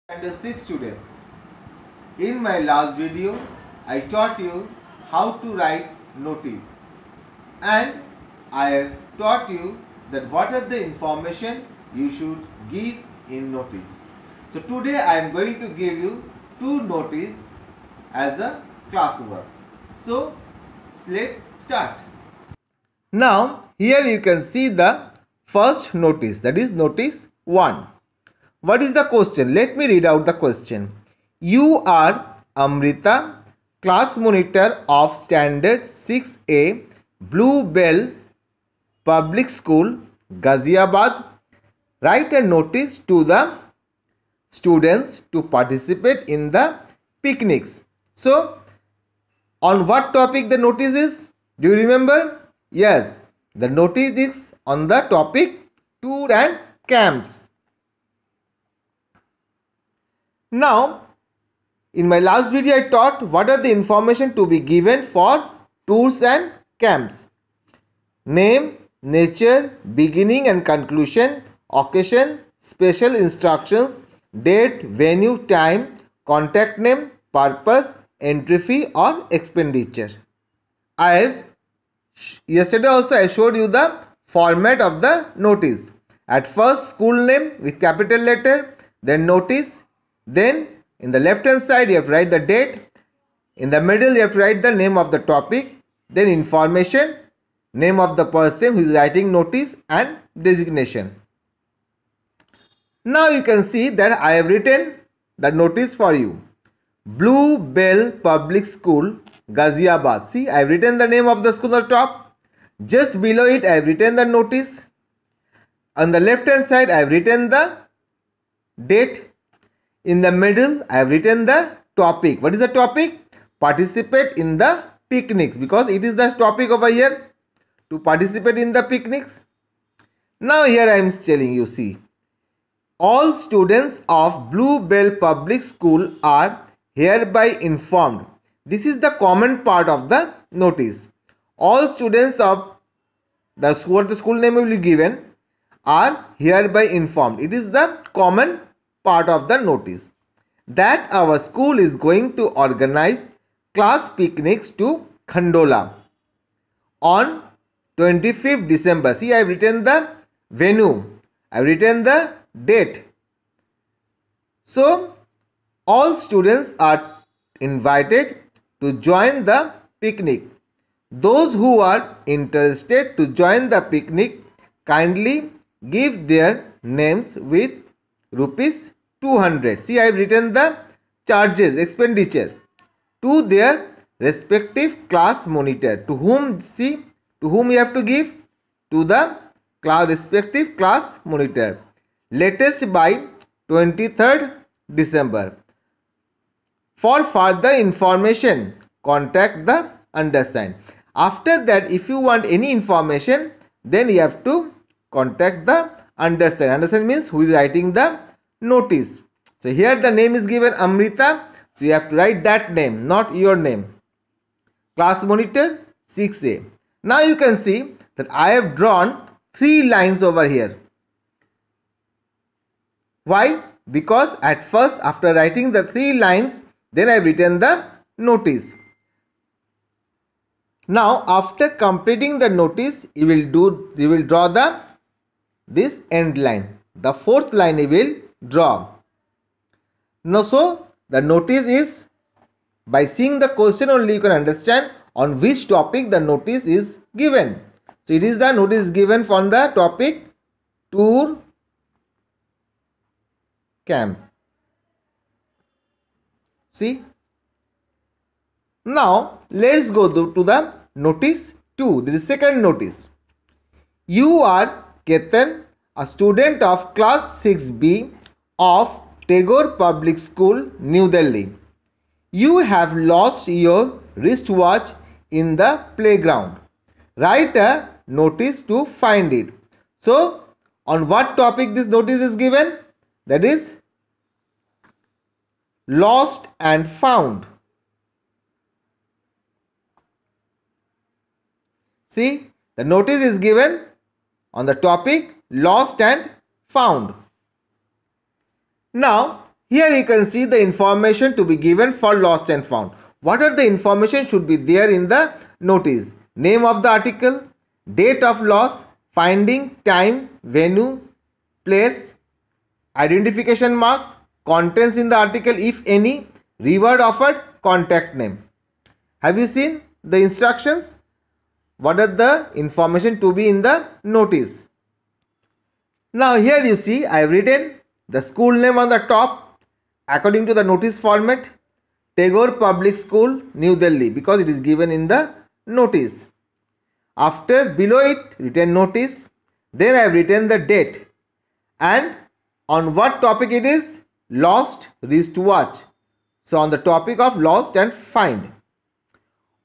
Standard 6 students. In my last video, I taught you how to write notice, and I have taught you that what are the information you should give in notice. So today I am going to give you two notice as a classwork. So let's start. Now here you can see the first notice, that is notice 1. What is the question? Let me read out the question. You are Amrita, class monitor of Standard 6A, Blue Bell Public School, Ghaziabad. Write a notice to the students to participate in the picnics. So, on what topic the notice is? Do you remember? Yes, the notice is on the topic tour and camps. Now, in my last video I taught what are the information to be given for tours and camps. Name, nature, beginning and conclusion, occasion, special instructions, date, venue, time, contact name, purpose, entry fee or expenditure. Yesterday also I showed you the format of the notice. At first school name with capital letter, then notice, then in the left hand side you have to write the date, in the middle you have to write the name of the topic, then information, name of the person who is writing notice and designation. Now you can see that I have written the notice for you. Blue Bell Public School, Ghaziabad. See, I have written the name of the school on the top. Just below it I have written the notice. On the left hand side I have written the date. In the middle I have written the topic. What is the topic? Participate in the picnics, because it is the topic over here, to participate in the picnics. Now here I am telling you, see, all students of Blue Bell Public School are hereby informed. This is the common part of the notice. All students of the school name will be given are hereby informed. It is the common part of the notice that our school is going to organize class picnics to Khandola on 25th December. See, I have written the venue, I have written the date. So all students are invited to join the picnic. Those who are interested to join the picnic kindly give their names with rupees 200. See, I have written the charges, expenditure, to their respective class monitor. To whom, see, to whom you have to give? To the respective class monitor. Latest by 23rd December. For further information, contact the undersigned. After that, if you want any information, then you have to contact the undersigned. Undersigned means who is writing the notice. So here the name is given Amrita. So you have to write that name, not your name. Class monitor 6A. Now you can see that I have drawn 3 lines over here. Why? Because at first, after writing the 3 lines, then I have written the notice. Now after completing the notice, you will draw this end line. The 4th line you will draw. Now so the notice is, by seeing the question only you can understand on which topic the notice is given. So it is the notice given from the topic tour camp. See. Now let's go to the notice 2. This is second notice. You are Ketan, a student of class 6B of Tagore Public School, New Delhi. You have lost your wristwatch in the playground. Write a notice to find it. So, on what topic this notice is given? That is lost and found. See, the notice is given on the topic lost and found. Now Here you can see the information to be given for lost and found. What are the information should be there in the notice? Name of the article, date of loss, finding, time, venue, place, identification marks, contents in the article if any, reward offered, contact name. Have you seen the instructions? What are the information to be in the notice? Now here you see I have written the school name on the top according to the notice format, Tagore Public School, New Delhi, because it is given in the notice. After below it written notice, then I have written the date and on what topic it is, lost wristwatch. So on the topic of lost and find.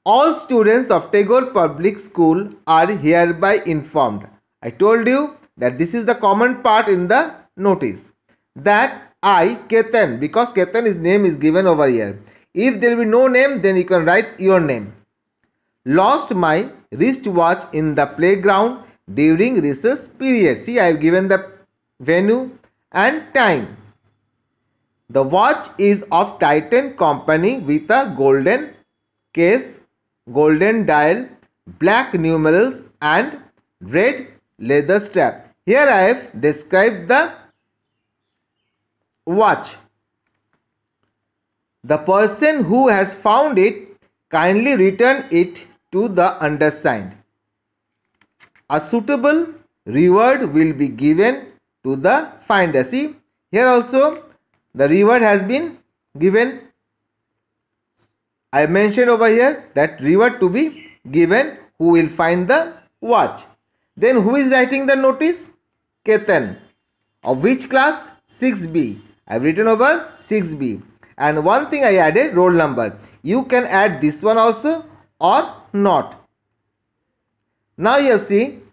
All students of Tagore Public School are hereby informed. I told you that this is the common part in the notice. That I, Ketan, because Ketan's name is given over here. If there will be no name, then you can write your name. Lost my wristwatch in the playground during recess period. See, I have given the venue and time. The watch is of Titan company with a golden case, golden dial, black numerals and red leather strap. Here I have described the watch. The person who has found it kindly return it to the undersigned. A suitable reward will be given to the finder. See, here also the reward has been given. I mentioned over here that reward to be given who will find the watch. Then who is writing the notice? Ketan. Of which class? 6B. I have written over 6B. And one thing I added, roll number. You can add this one also or not. Now you have seen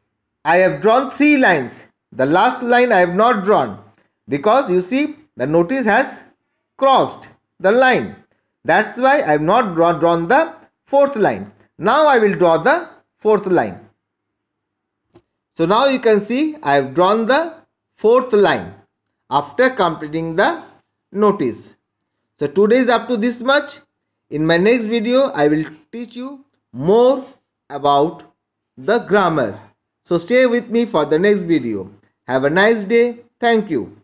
I have drawn 3 lines. The last line I have not drawn because you see the notice has crossed the line. That's why I have not drawn the 4th line. Now I will draw the 4th line. So now you can see I have drawn the 4th line after completing the notice. So today is up to this much. In my next video I will teach you more about the grammar. So stay with me for the next video. Have a nice day. Thank you.